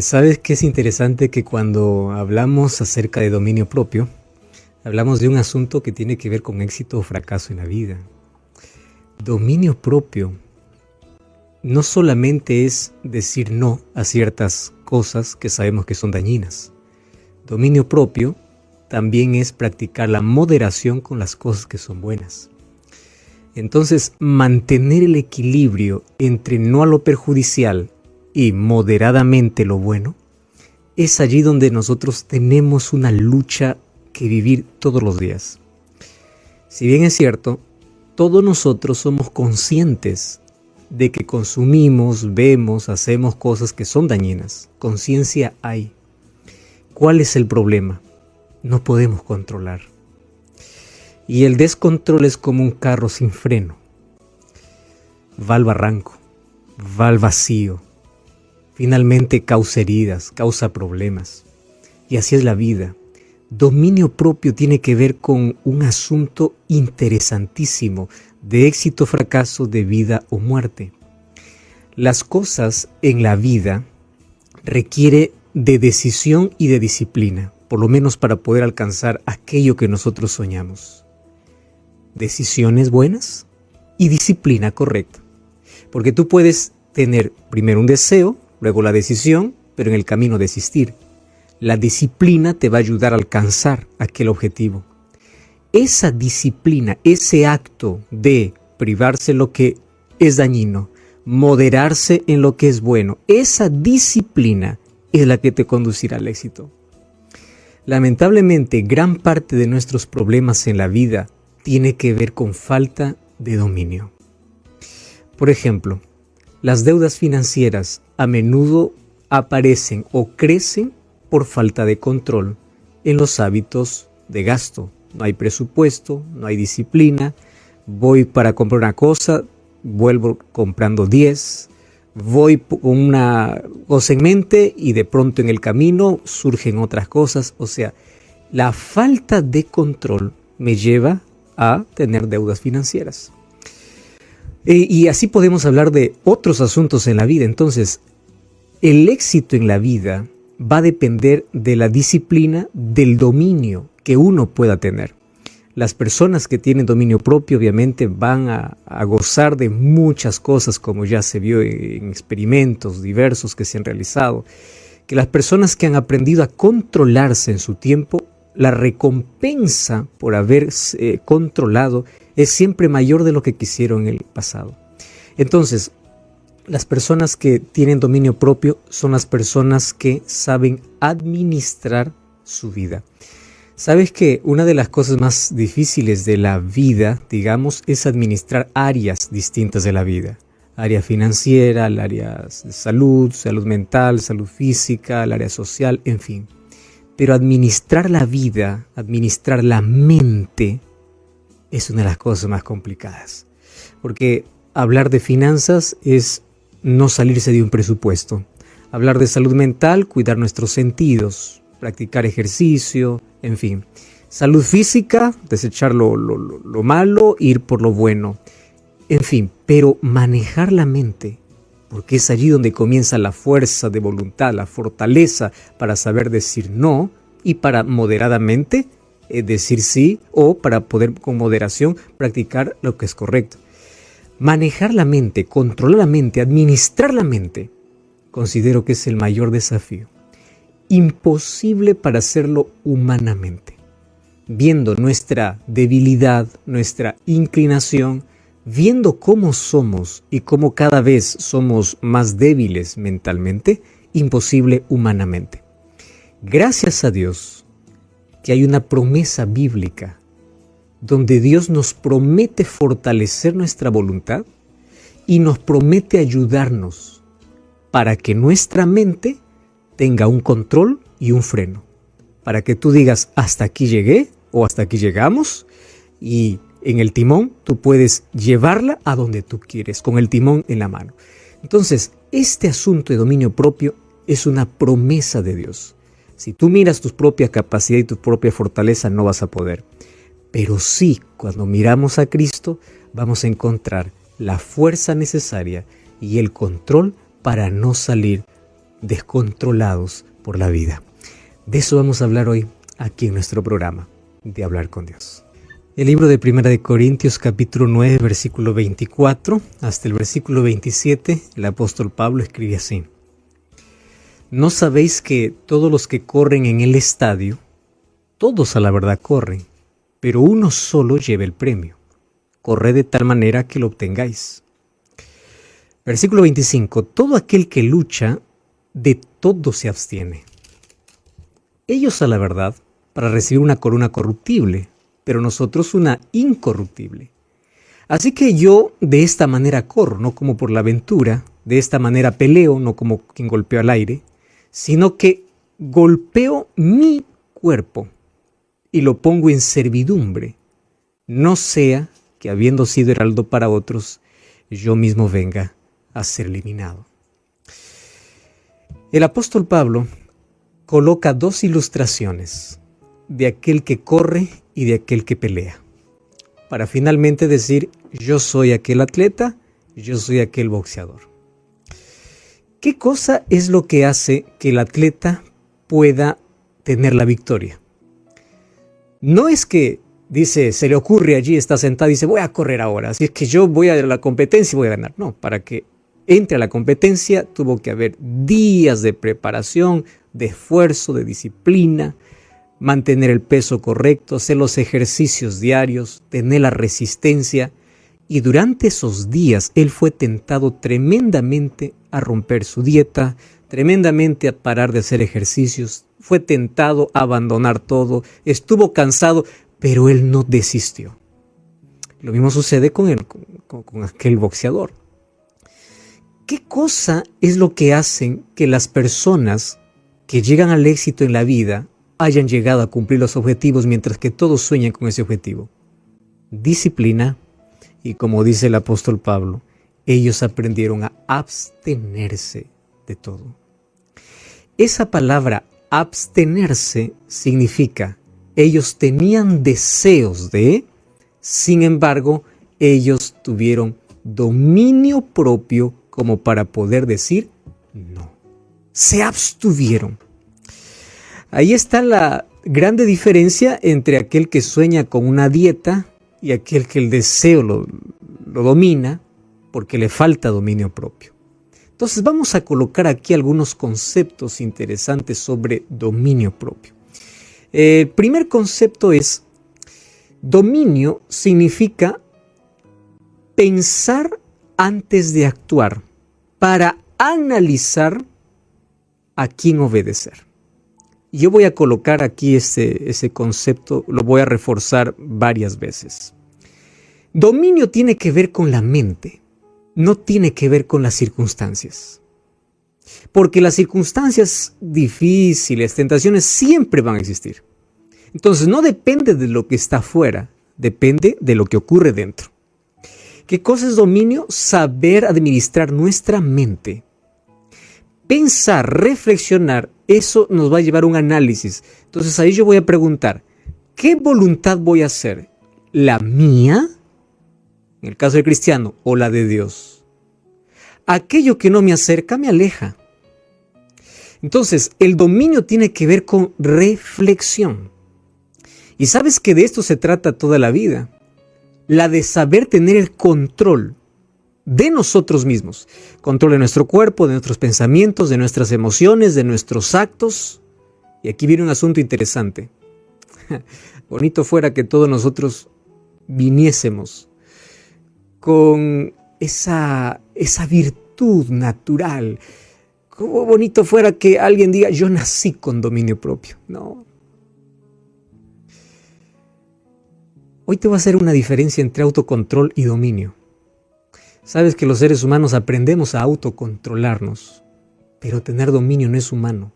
¿Sabes qué es interesante? Que cuando hablamos acerca de dominio propio, hablamos de un asunto que tiene que ver con éxito o fracaso en la vida. Dominio propio no solamente es decir no a ciertas cosas que sabemos que son dañinas. Dominio propio también es practicar la moderación con las cosas que son buenas. Entonces, mantener el equilibrio entre no a lo perjudicial y moderadamente lo bueno, es allí donde nosotros tenemos una lucha que vivir todos los días. Si bien es cierto, todos nosotros somos conscientes de que consumimos, vemos, hacemos cosas que son dañinas. Conciencia hay. ¿Cuál es el problema? No podemos controlar. Y el descontrol es como un carro sin freno. Va al barranco, va al vacío. Finalmente causa heridas, causa problemas. Y así es la vida. Dominio propio tiene que ver con un asunto interesantísimo de éxito o fracaso, de vida o muerte. Las cosas en la vida requieren de decisión y de disciplina, por lo menos para poder alcanzar aquello que nosotros soñamos. Decisiones buenas y disciplina correcta. Porque tú puedes tener primero un deseo, luego la decisión, pero en el camino desistir. La disciplina te va a ayudar a alcanzar aquel objetivo. Esa disciplina, ese acto de privarse en lo que es dañino, moderarse en lo que es bueno, esa disciplina es la que te conducirá al éxito. Lamentablemente, gran parte de nuestros problemas en la vida tiene que ver con falta de dominio. Por ejemplo, las deudas financieras a menudo aparecen o crecen por falta de control en los hábitos de gasto. No hay presupuesto, no hay disciplina. Voy para comprar una cosa, vuelvo comprando 10. Voy con una cosa en mente y de pronto en el camino surgen otras cosas. O sea, la falta de control me lleva a tener deudas financieras. Y así podemos hablar de otros asuntos en la vida. Entonces, el éxito en la vida va a depender de la disciplina, del dominio que uno pueda tener. Las personas que tienen dominio propio obviamente van a gozar de muchas cosas, como ya se vio en experimentos diversos que se han realizado. Que las personas que han aprendido a controlarse en su tiempo, la recompensa por haberse controlado es siempre mayor de lo que quisieron en el pasado. Entonces, las personas que tienen dominio propio son las personas que saben administrar su vida. Sabes que una de las cosas más difíciles de la vida, digamos, es administrar áreas distintas de la vida. Área financiera, el área de salud, salud mental, salud física, el área social, en fin. Pero administrar la vida, administrar la mente, es una de las cosas más complicadas. Porque hablar de finanzas es no salirse de un presupuesto. Hablar de salud mental, cuidar nuestros sentidos, practicar ejercicio, en fin. Salud física, desechar lo malo, ir por lo bueno. En fin, pero manejar la mente, porque es allí donde comienza la fuerza de voluntad, la fortaleza para saber decir no y para moderadamente decir sí, o para poder con moderación practicar lo que es correcto. Manejar la mente, controlar la mente, administrar la mente, considero que es el mayor desafío. Imposible para hacerlo humanamente. Viendo nuestra debilidad, nuestra inclinación, viendo cómo somos y cómo cada vez somos más débiles mentalmente, imposible humanamente. Gracias a Dios que hay una promesa bíblica donde Dios nos promete fortalecer nuestra voluntad y nos promete ayudarnos para que nuestra mente tenga un control y un freno. Para que tú digas, hasta aquí llegué o hasta aquí llegamos, y en el timón tú puedes llevarla a donde tú quieres, con el timón en la mano. Entonces, este asunto de dominio propio es una promesa de Dios. Si tú miras tus propias capacidades y tu propia fortaleza, no vas a poder. Pero sí, cuando miramos a Cristo, vamos a encontrar la fuerza necesaria y el control para no salir descontrolados por la vida. De eso vamos a hablar hoy aquí en nuestro programa de Hablar con Dios. El libro de 1 de Corintios capítulo 9 versículo 24 hasta el versículo 27, el apóstol Pablo escribe así: ¿No sabéis que todos los que corren en el estadio, todos a la verdad corren, pero uno solo lleva el premio? Corred de tal manera que lo obtengáis. Versículo 25, todo aquel que lucha, de todo se abstiene. Ellos a la verdad, para recibir una corona corruptible, pero nosotros una incorruptible. Así que yo de esta manera corro, no como por la aventura, de esta manera peleo, no como quien golpeó al aire, sino que golpeo mi cuerpo y lo pongo en servidumbre, no sea que habiendo sido heraldo para otros, yo mismo venga a ser eliminado. El apóstol Pablo coloca dos ilustraciones de aquel que corre y de aquel que pelea, para finalmente decir: yo soy aquel atleta, yo soy aquel boxeador. ¿Qué cosa es lo que hace que el atleta pueda tener la victoria? No es que dice, se le ocurre allí, está sentado y dice: voy a correr ahora, así es que yo voy a la competencia y voy a ganar. No, para que entre a la competencia tuvo que haber días de preparación, de esfuerzo, de disciplina, mantener el peso correcto, hacer los ejercicios diarios, tener la resistencia. Y durante esos días él fue tentado tremendamente a romper su dieta, tremendamente a parar de hacer ejercicios, fue tentado a abandonar todo, estuvo cansado, pero él no desistió. Lo mismo sucede con aquel boxeador. ¿Qué cosa es lo que hacen que las personas que llegan al éxito en la vida hayan llegado a cumplir los objetivos mientras que todos sueñan con ese objetivo? Disciplina, y como dice el apóstol Pablo, ellos aprendieron a abstenerse de todo. Esa palabra abstenerse significa: ellos tenían deseos de, sin embargo, ellos tuvieron dominio propio como para poder decir no. Se abstuvieron. Ahí está la grande diferencia entre aquel que sueña con una dieta y aquel que el deseo lo domina porque le falta dominio propio. Entonces vamos a colocar aquí algunos conceptos interesantes sobre dominio propio. El primer concepto es: dominio significa pensar antes de actuar para analizar a quién obedecer. Yo voy a colocar aquí ese concepto, lo voy a reforzar varias veces. Dominio tiene que ver con la mente, no tiene que ver con las circunstancias. Porque las circunstancias difíciles, tentaciones, siempre van a existir. Entonces no depende de lo que está afuera, depende de lo que ocurre dentro. ¿Qué cosa es dominio? Saber administrar nuestra mente. Pensar, reflexionar, eso nos va a llevar a un análisis. Entonces ahí yo voy a preguntar: ¿qué voluntad voy a hacer? ¿La mía? En el caso del cristiano, o la de Dios. Aquello que no me acerca me aleja. Entonces, el dominio tiene que ver con reflexión. Y sabes que de esto se trata toda la vida. La de saber tener el control de nosotros mismos. Control de nuestro cuerpo, de nuestros pensamientos, de nuestras emociones, de nuestros actos. Y aquí viene un asunto interesante. Bonito fuera que todos nosotros viniésemos con esa virtud natural. Cómo bonito fuera que alguien diga: yo nací con dominio propio. No. Hoy te voy a hacer una diferencia entre autocontrol y dominio. Sabes que los seres humanos aprendemos a autocontrolarnos, pero tener dominio no es humano.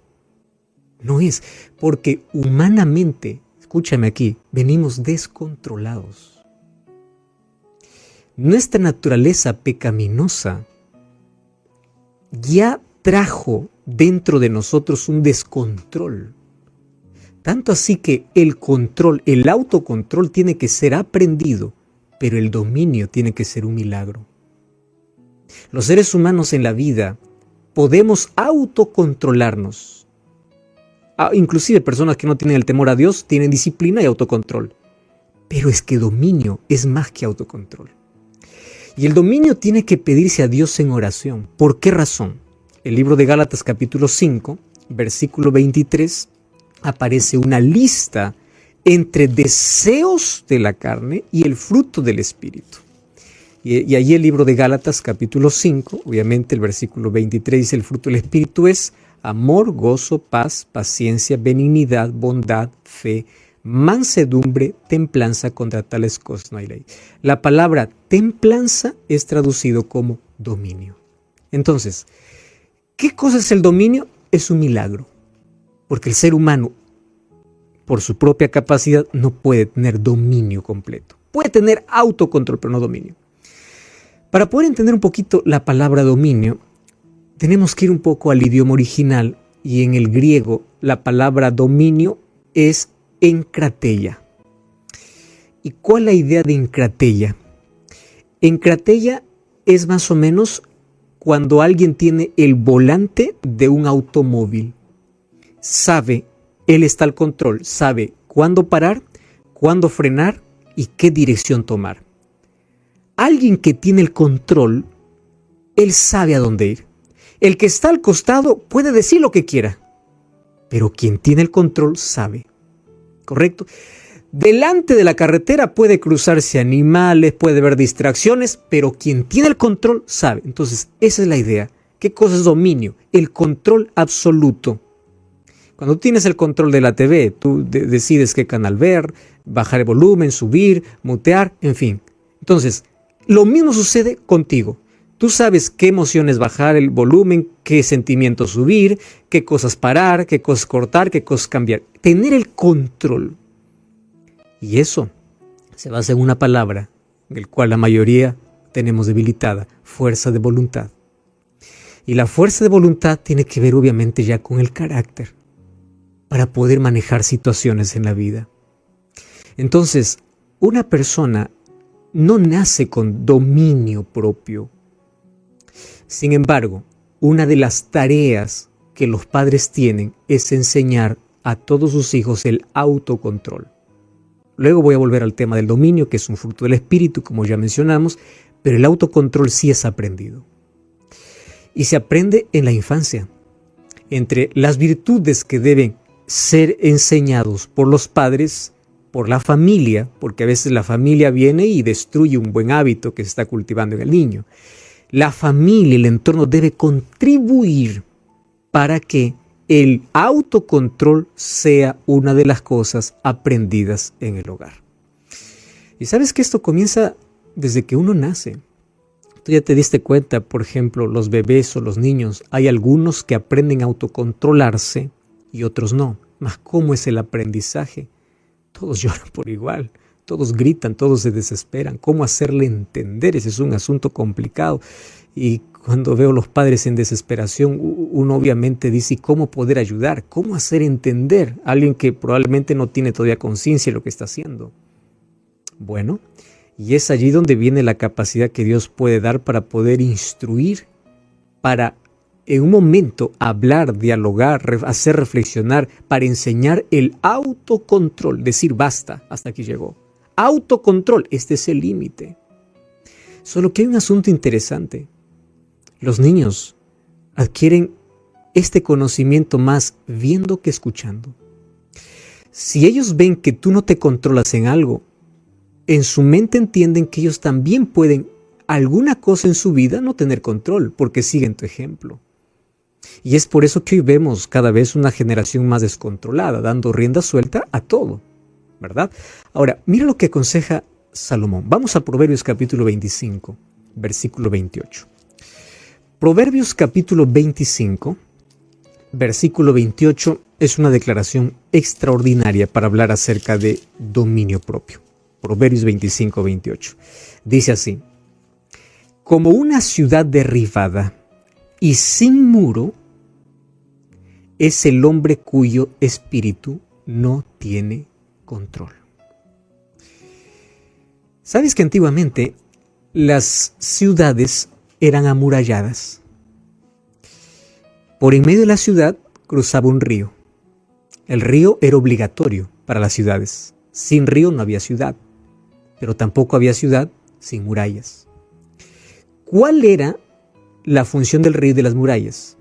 No es, porque humanamente, escúchame aquí, venimos descontrolados. Nuestra naturaleza pecaminosa ya trajo dentro de nosotros un descontrol. Tanto así que el control, el autocontrol tiene que ser aprendido, pero el dominio tiene que ser un milagro. Los seres humanos en la vida podemos autocontrolarnos. Inclusive personas que no tienen el temor a Dios tienen disciplina y autocontrol. Pero es que dominio es más que autocontrol. Y el dominio tiene que pedirse a Dios en oración. ¿Por qué razón? El libro de Gálatas capítulo 5, versículo 23, aparece una lista entre deseos de la carne y el fruto del Espíritu. Y allí el libro de Gálatas capítulo 5, obviamente el versículo 23 dice: el fruto del Espíritu es amor, gozo, paz, paciencia, benignidad, bondad, fe, mansedumbre, templanza. Contra tales cosas no hay ley. La palabra templanza es traducido como dominio. Entonces, ¿qué cosa es el dominio? Es un milagro, porque el ser humano, por su propia capacidad, no puede tener dominio completo. Puede tener autocontrol, pero no dominio. Para poder entender un poquito la palabra dominio, tenemos que ir un poco al idioma original, y en el griego la palabra dominio es enkrateia. ¿Y cuál es la idea de enkrateia? Enkrateia es más o menos cuando alguien tiene el volante de un automóvil. Sabe, él está al control, sabe cuándo parar, cuándo frenar y qué dirección tomar. Alguien que tiene el control, él sabe a dónde ir. El que está al costado puede decir lo que quiera, pero quien tiene el control sabe. ¿Correcto? Delante de la carretera puede cruzarse animales, puede haber distracciones, pero quien tiene el control sabe. Entonces, esa es la idea. ¿Qué cosa es dominio? El control absoluto. Cuando tú tienes el control de la TV, tú decides qué canal ver, bajar el volumen, subir, mutear, en fin. Entonces, lo mismo sucede contigo. Tú sabes qué emociones bajar el volumen, qué sentimientos subir, qué cosas parar, qué cosas cortar, qué cosas cambiar. Tener el control. Y eso se basa en una palabra, del cual la mayoría tenemos debilitada: fuerza de voluntad. Y la fuerza de voluntad tiene que ver obviamente ya con el carácter, para poder manejar situaciones en la vida. Entonces, una persona no nace con dominio propio. Sin embargo, una de las tareas que los padres tienen es enseñar a todos sus hijos el autocontrol. Luego voy a volver al tema del dominio, que es un fruto del espíritu, como ya mencionamos, pero el autocontrol sí es aprendido. Y se aprende en la infancia. Entre las virtudes que deben ser enseñados por los padres, por la familia, porque a veces la familia viene y destruye un buen hábito que se está cultivando en el niño. La familia, el entorno debe contribuir para que el autocontrol sea una de las cosas aprendidas en el hogar. Y sabes que esto comienza desde que uno nace. Tú ya te diste cuenta, por ejemplo, los bebés o los niños, hay algunos que aprenden a autocontrolarse y otros no. Mas ¿cómo es el aprendizaje? Todos lloran por igual, todos gritan, todos se desesperan. ¿Cómo hacerle entender? Ese es un asunto complicado. Y cuando veo a los padres en desesperación, uno obviamente dice: ¿cómo poder ayudar? ¿Cómo hacer entender a alguien que probablemente no tiene todavía conciencia de lo que está haciendo? Bueno, y es allí donde viene la capacidad que Dios puede dar para poder instruir, para en un momento hablar, dialogar, hacer reflexionar, para enseñar el autocontrol, decir basta, hasta aquí llegó. Autocontrol, este es el límite. Solo que hay un asunto interesante. Los niños adquieren este conocimiento más viendo que escuchando. Si ellos ven que tú no te controlas en algo, en su mente entienden que ellos también pueden alguna cosa en su vida no tener control, porque siguen tu ejemplo. Y es por eso que hoy vemos cada vez una generación más descontrolada, dando rienda suelta a todo, ¿verdad? Ahora, mira lo que aconseja Salomón. Vamos a Proverbios capítulo 25, versículo 28. Proverbios capítulo 25, versículo 28 es una declaración extraordinaria para hablar acerca de dominio propio. Proverbios 25, 28. Dice así: como una ciudad derribada y sin muro es el hombre cuyo espíritu no tiene control. ¿Sabes que antiguamente las ciudades eran amuralladas? Por en medio de la ciudad cruzaba un río. El río era obligatorio para las ciudades. Sin río no había ciudad, pero tampoco había ciudad sin murallas. ¿Cuál era la función del río y de las murallas?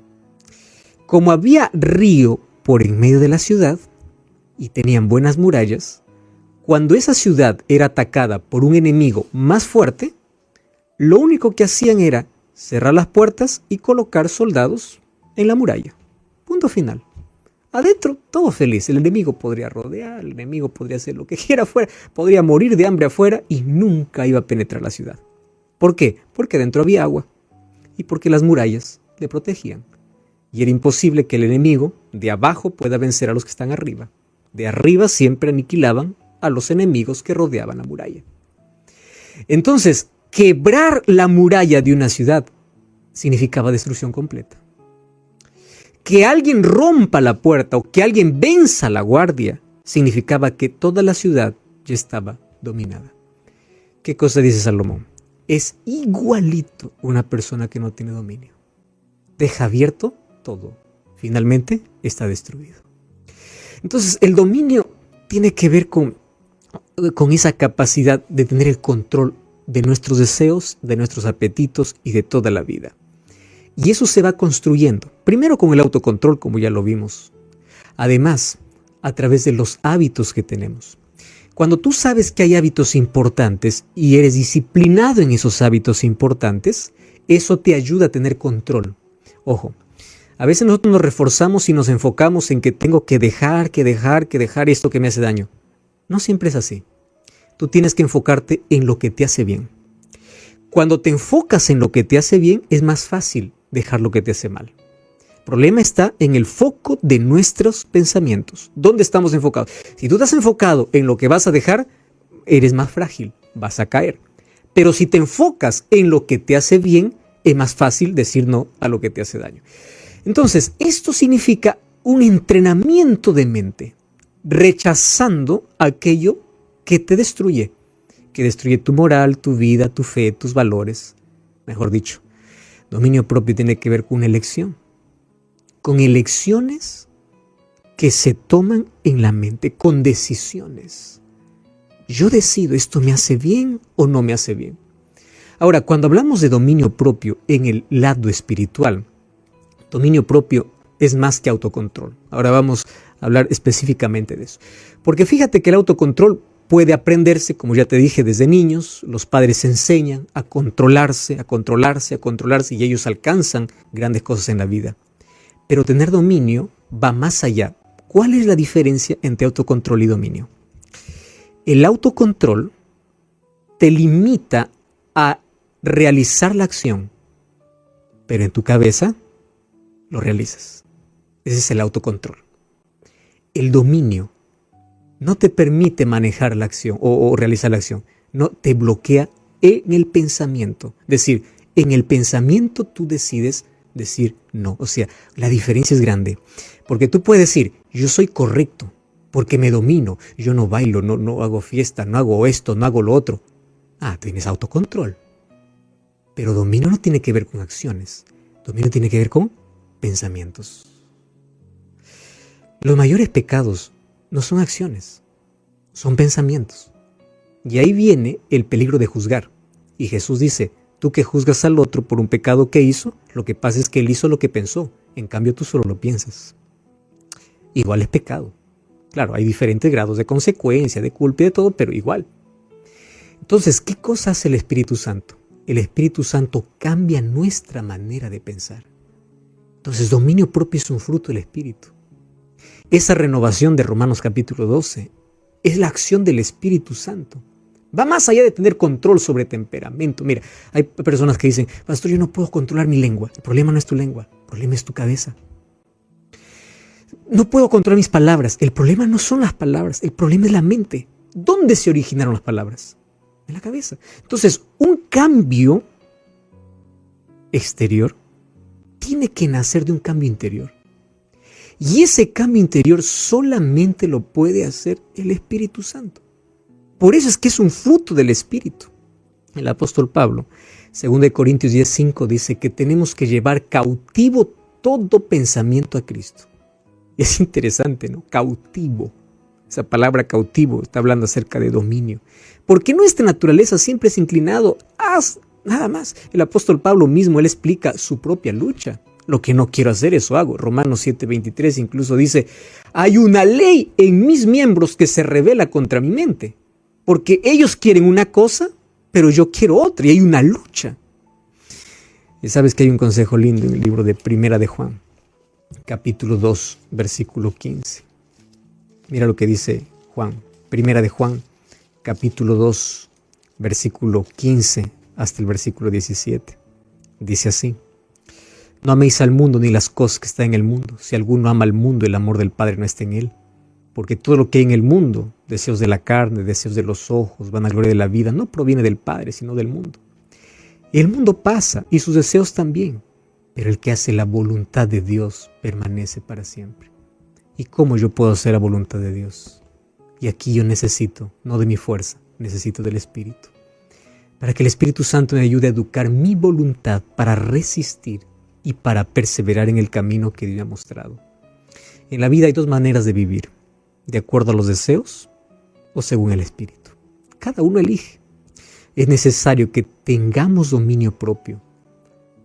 Como había río por en medio de la ciudad y tenían buenas murallas, cuando esa ciudad era atacada por un enemigo más fuerte, lo único que hacían era cerrar las puertas y colocar soldados en la muralla. Punto final. Adentro, todo feliz. El enemigo podría rodear, el enemigo podría hacer lo que quiera afuera, podría morir de hambre afuera y nunca iba a penetrar la ciudad. ¿Por qué? Porque adentro había agua y porque las murallas le protegían. Y era imposible que el enemigo de abajo pueda vencer a los que están arriba. De arriba siempre aniquilaban a los enemigos que rodeaban la muralla. Entonces, quebrar la muralla de una ciudad significaba destrucción completa. Que alguien rompa la puerta o que alguien venza la guardia significaba que toda la ciudad ya estaba dominada. ¿Qué cosa dice Salomón? Es igualito una persona que no tiene dominio. Deja abierto todo. Finalmente está destruido. Entonces el dominio tiene que ver con esa capacidad de tener el control de nuestros deseos, de nuestros apetitos y de toda la vida. Y eso se va construyendo, primero con el autocontrol, como ya lo vimos. Además, a través de los hábitos que tenemos. Cuando tú sabes que hay hábitos importantes y eres disciplinado en esos hábitos importantes, eso te ayuda a tener control. Ojo, a veces nosotros nos reforzamos y nos enfocamos en que tengo que dejar esto que me hace daño. No siempre es así. Tú tienes que enfocarte en lo que te hace bien. Cuando te enfocas en lo que te hace bien, es más fácil dejar lo que te hace mal. El problema está en el foco de nuestros pensamientos. ¿Dónde estamos enfocados? Si tú estás enfocado en lo que vas a dejar, eres más frágil, vas a caer. Pero si te enfocas en lo que te hace bien, es más fácil decir no a lo que te hace daño. Entonces, esto significa un entrenamiento de mente, rechazando aquello que te destruye, que destruye tu moral, tu vida, tu fe, tus valores. Mejor dicho, dominio propio tiene que ver con una elección, con elecciones que se toman en la mente, con decisiones. Yo decido, ¿esto me hace bien o no me hace bien? Ahora, cuando hablamos de dominio propio en el lado espiritual, dominio propio es más que autocontrol. Ahora vamos a hablar específicamente de eso. Porque fíjate que el autocontrol puede aprenderse, como ya te dije, desde niños. Los padres enseñan a controlarse y ellos alcanzan grandes cosas en la vida. Pero tener dominio va más allá. ¿Cuál es la diferencia entre autocontrol y dominio? El autocontrol te limita a realizar la acción, pero en tu cabeza lo realizas. Ese es el autocontrol. El dominio no te permite manejar la acción o realizar la acción. No, te bloquea en el pensamiento. Es decir, en el pensamiento tú decides decir no. O sea, la diferencia es grande. Porque tú puedes decir, yo soy correcto porque me domino. Yo no bailo, no hago fiesta, no hago esto, no hago lo otro. Tienes autocontrol. Pero dominio no tiene que ver con acciones. Dominio tiene que ver con pensamientos. Los mayores pecados no son acciones, son pensamientos. Y ahí viene el peligro de juzgar. Y Jesús dice, tú que juzgas al otro por un pecado que hizo, lo que pasa es que él hizo lo que pensó. En cambio, tú solo lo piensas. Igual es pecado. Claro, hay diferentes grados de consecuencia, de culpa y de todo, pero igual. Entonces, ¿qué cosa hace el Espíritu Santo? El Espíritu Santo cambia nuestra manera de pensar. Entonces, dominio propio es un fruto del Espíritu. Esa renovación de Romanos capítulo 12 es la acción del Espíritu Santo. Va más allá de tener control sobre temperamento. Mira, hay personas que dicen, pastor, yo no puedo controlar mi lengua. El problema no es tu lengua, el problema es tu cabeza. No puedo controlar mis palabras. El problema no son las palabras, el problema es la mente. ¿Dónde se originaron las palabras? En la cabeza. Entonces, un cambio exterior tiene que nacer de un cambio interior. Y ese cambio interior solamente lo puede hacer el Espíritu Santo. Por eso es que es un fruto del Espíritu. El apóstol Pablo, 2 Corintios 10:5, dice que tenemos que llevar cautivo todo pensamiento a Cristo. Y es interesante, ¿no? Cautivo. Esa palabra cautivo está hablando acerca de dominio. Porque nuestra naturaleza siempre es inclinado a nada más. El apóstol Pablo mismo, él explica su propia lucha. Lo que no quiero hacer, eso hago. Romanos 7:23 incluso dice, hay una ley en mis miembros que se revela contra mi mente. Porque ellos quieren una cosa, pero yo quiero otra y hay una lucha. Y sabes que hay un consejo lindo en el libro de Primera de Juan, capítulo 2, versículo 15. Mira lo que dice Juan. Primera de Juan, capítulo 2, versículo 15 hasta el versículo 17. Dice así. No améis al mundo ni las cosas que están en el mundo. Si alguno ama al mundo, el amor del Padre no está en él. Porque todo lo que hay en el mundo, deseos de la carne, deseos de los ojos, vanagloria de la vida, no proviene del Padre, sino del mundo. Y el mundo pasa, y sus deseos también. Pero el que hace la voluntad de Dios permanece para siempre. ¿Y cómo yo puedo hacer la voluntad de Dios? Y aquí yo necesito, no de mi fuerza, necesito del Espíritu. Para que el Espíritu Santo me ayude a educar mi voluntad para resistir y para perseverar en el camino que Dios me ha mostrado. En la vida hay dos maneras de vivir, de acuerdo a los deseos o según el Espíritu. Cada uno elige. Es necesario que tengamos dominio propio.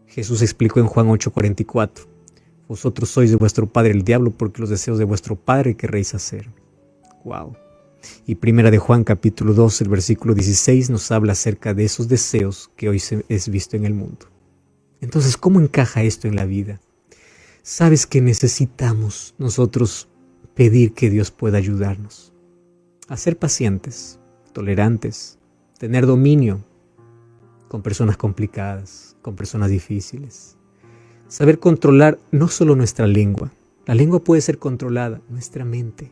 Jesús explicó en Juan 8:44, vosotros sois de vuestro padre el diablo porque los deseos de vuestro padre querréis hacer. Wow. Y Primera de Juan capítulo 2, el versículo 16 nos habla acerca de esos deseos que hoy es visto en el mundo. Entonces, ¿cómo encaja esto en la vida? Sabes que necesitamos nosotros pedir que Dios pueda ayudarnos a ser pacientes, tolerantes, tener dominio con personas complicadas, con personas difíciles. Saber controlar no solo nuestra lengua, la lengua puede ser controlada, nuestra mente.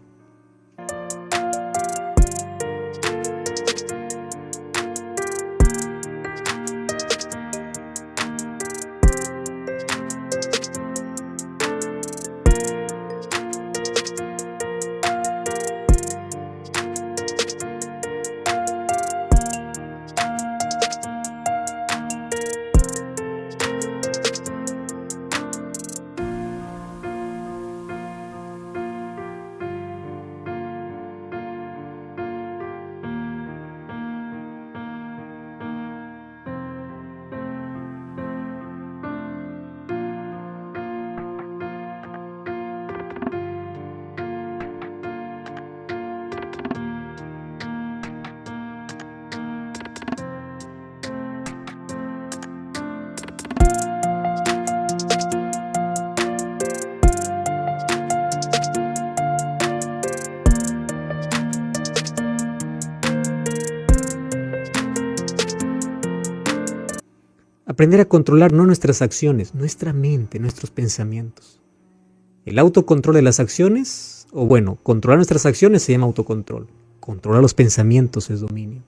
Aprender a controlar no nuestras acciones, nuestra mente, nuestros pensamientos. El autocontrol de las acciones, controlar nuestras acciones se llama autocontrol. Controlar los pensamientos es dominio.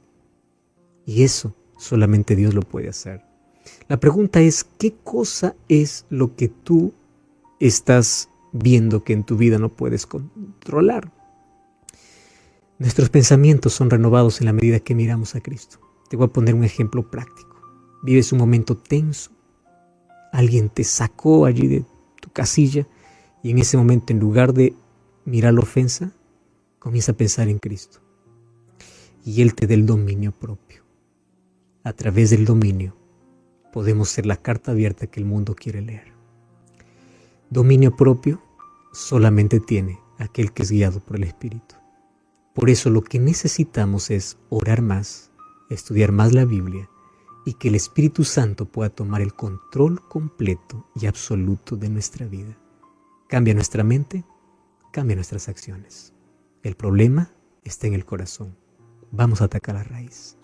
Y eso solamente Dios lo puede hacer. La pregunta es, ¿qué cosa es lo que tú estás viendo que en tu vida no puedes controlar? Nuestros pensamientos son renovados en la medida que miramos a Cristo. Te voy a poner un ejemplo práctico. Vives un momento tenso, alguien te sacó allí de tu casilla y en ese momento, en lugar de mirar la ofensa, comienza a pensar en Cristo y Él te da el dominio propio. A través del dominio podemos ser la carta abierta que el mundo quiere leer. Dominio propio solamente tiene aquel que es guiado por el Espíritu. Por eso lo que necesitamos es orar más, estudiar más la Biblia, y que el Espíritu Santo pueda tomar el control completo y absoluto de nuestra vida. Cambia nuestra mente, cambia nuestras acciones. El problema está en el corazón. Vamos a atacar la raíz.